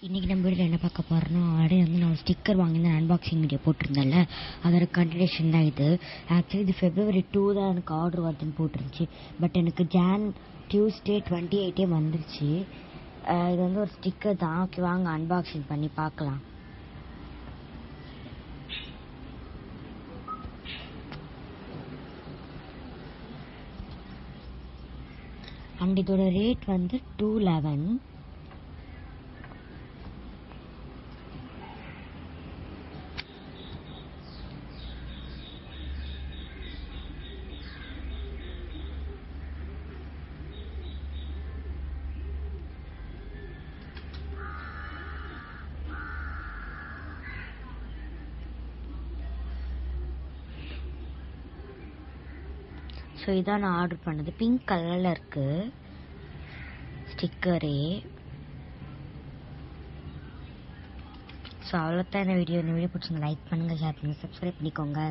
இன்றைக்கி நம்ம வீட்டில் என்ன பார்க்க போகிறோன்னா, ஆல்ரெடி வந்து நான் ஸ்டிக்கர் வாங்கியிருந்தேன், அன்பாக்சிங் வீடியோ போட்டிருந்தேன்ல, அதோட கண்டினியூஷன் தான் இது. ஆக்சுவலி இது February 2 தான் எனக்கு ஆர்டர் வருதுன்னு போட்டுருந்துச்சு. பட் எனக்கு Tuesday 28 வந்துருச்சு. இது வந்து ஒரு ஸ்டிக்கர் தான். ஓகே, வாங்க அன்பாக்சிங் பண்ணி பார்க்கலாம். அண்ட் இதோட ரேட் வந்து $211. ஸோ இதான் நான் ஆர்டர் பண்ணது. பிங்க் கலரில் இருக்குது ஸ்டிக்கரே. ஸோ அவ்வளோதான் இந்த வீடியோ பிடிச்சிங்க. லைக் பண்ணுங்கள், ஷேர் பண்ணுங்கள், சப்ஸ்கிரைப் பண்ணிக்கோங்க.